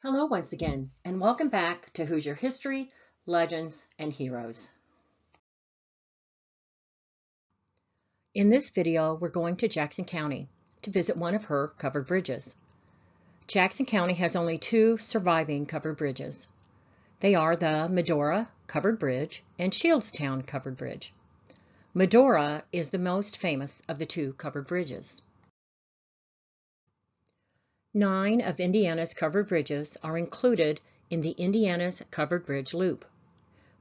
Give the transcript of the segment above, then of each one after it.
Hello once again, and welcome back to Hoosier History, Legends, and Heroes. In this video, we're going to Jackson County to visit one of her covered bridges. Jackson County has only two surviving covered bridges. They are the Medora Covered Bridge and Shieldstown Covered Bridge. Medora is the most famous of the two covered bridges. 9 of Indiana's covered bridges are included in the Indiana's Covered Bridge Loop.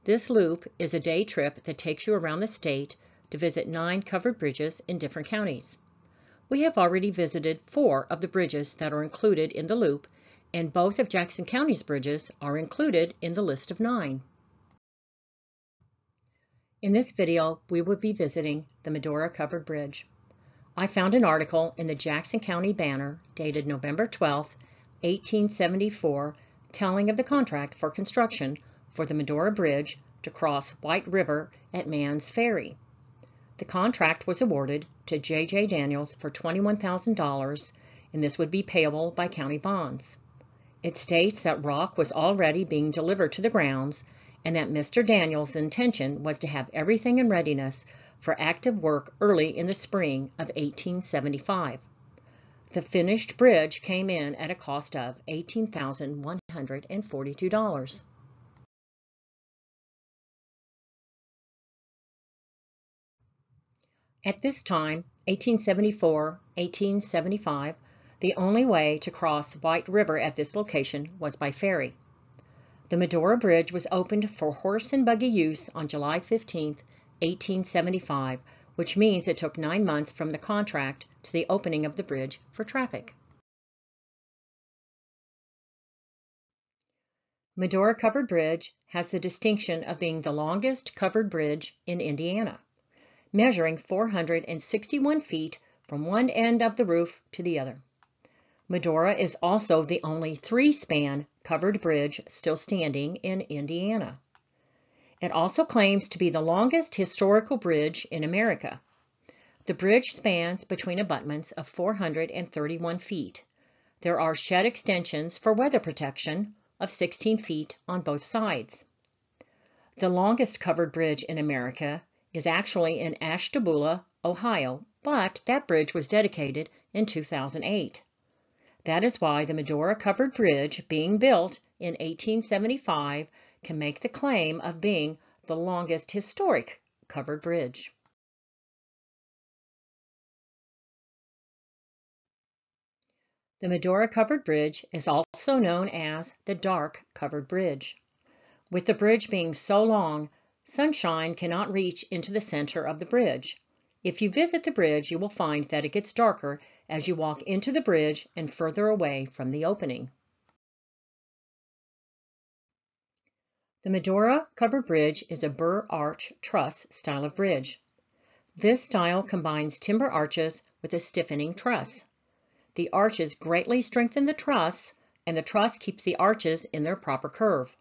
This loop is a day trip that takes you around the state to visit 9 covered bridges in different counties. We have already visited 4 of the bridges that are included in the loop, and both of Jackson County's bridges are included in the list of 9. In this video, we will be visiting the Medora Covered Bridge. I found an article in the Jackson County Banner dated November 12, 1874, telling of the contract for construction for the Medora Bridge to cross White River at Mann's Ferry. The contract was awarded to J.J. Daniels for $21,000, and this would be payable by county bonds. It states that rock was already being delivered to the grounds and that Mr. Daniels' intention was to have everything in readiness for active work early in the spring of 1875. The finished bridge came in at a cost of $18,142. At this time, 1874-1875, the only way to cross White River at this location was by ferry. The Medora Bridge was opened for horse and buggy use on July 15, 1875, which means it took 9 months from the contract to the opening of the bridge for traffic. Medora Covered Bridge has the distinction of being the longest covered bridge in Indiana, measuring 461 feet from one end of the roof to the other. Medora is also the only 3-span covered bridge still standing in Indiana. It also claims to be the longest historical bridge in America. The bridge spans between abutments of 431 feet. There are shed extensions for weather protection of 16 feet on both sides. The longest covered bridge in America is actually in Ashtabula, Ohio, but that bridge was dedicated in 2008. That is why the Medora Covered Bridge, being built in 1875, can make the claim of being the longest historic covered bridge. The Medora Covered Bridge is also known as the Dark Covered Bridge. With the bridge being so long, sunshine cannot reach into the center of the bridge. If you visit the bridge, you will find that it gets darker as you walk into the bridge and further away from the opening. The Medora Covered Bridge is a burr arch truss style of bridge. This style combines timber arches with a stiffening truss. The arches greatly strengthen the truss, and the truss keeps the arches in their proper curve.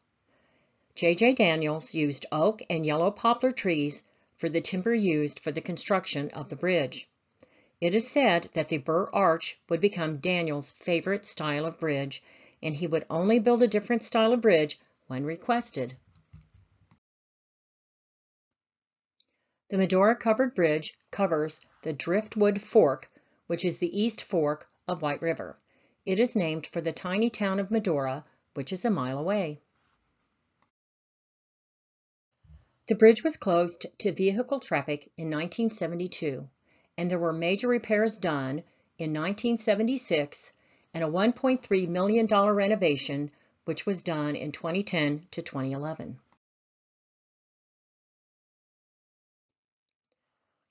J.J. Daniels used oak and yellow poplar trees for the timber used for the construction of the bridge. It is said that the burr arch would become Daniels' favorite style of bridge, and he would only build a different style of bridge when requested. The Medora Covered Bridge covers the Driftwood Fork, which is the East Fork of White River. It is named for the tiny town of Medora, which is a mile away. The bridge was closed to vehicle traffic in 1972, and there were major repairs done in 1976 and a $1.3 million renovation, which was done in 2010 to 2011.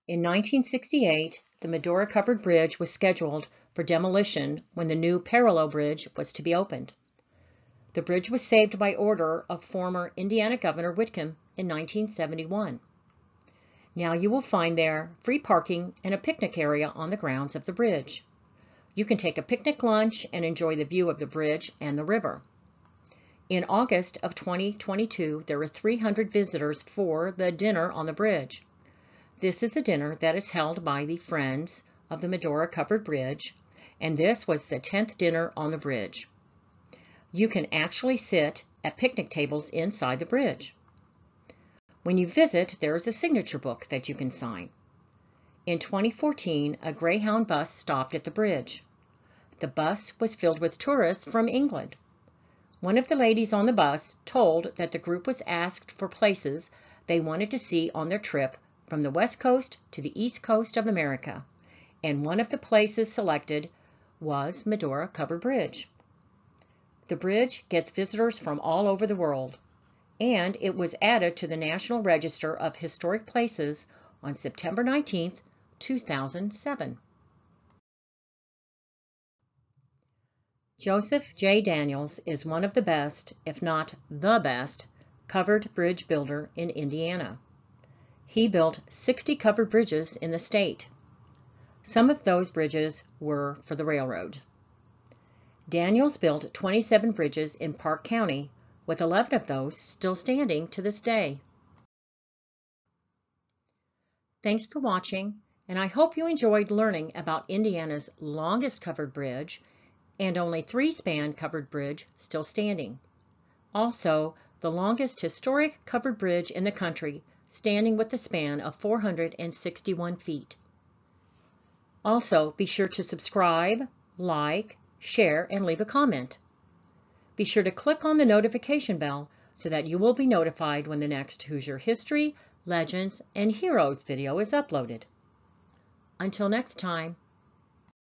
In 1968, the Medora Covered Bridge was scheduled for demolition when the new parallel bridge was to be opened. The bridge was saved by order of former Indiana Governor Whitcomb in 1971. Now you will find there free parking and a picnic area on the grounds of the bridge. You can take a picnic lunch and enjoy the view of the bridge and the river. In August of 2022, there were 300 visitors for the Dinner on the Bridge. This is a dinner that is held by the Friends of the Medora Covered Bridge, and this was the 10th dinner on the bridge. You can actually sit at picnic tables inside the bridge. When you visit, there is a signature book that you can sign. In 2014, a Greyhound bus stopped at the bridge. The bus was filled with tourists from England. One of the ladies on the bus told that the group was asked for places they wanted to see on their trip from the West Coast to the East Coast of America, and one of the places selected was Medora Covered Bridge. The bridge gets visitors from all over the world, and it was added to the National Register of Historic Places on September 19, 2007. Joseph J. Daniels is one of the best, if not the best, covered bridge builder in Indiana. He built 60 covered bridges in the state. Some of those bridges were for the railroad. Daniels built 27 bridges in Park County, with 11 of those still standing to this day. Thanks for watching, and I hope you enjoyed learning about Indiana's longest covered bridge and only 3-span covered bridge still standing. Also, the longest historic covered bridge in the country, standing with a span of 461 feet. Also, be sure to subscribe, like, share, and leave a comment. Be sure to click on the notification bell so that you will be notified when the next Hoosier History, Legends, and Heroes video is uploaded. Until next time.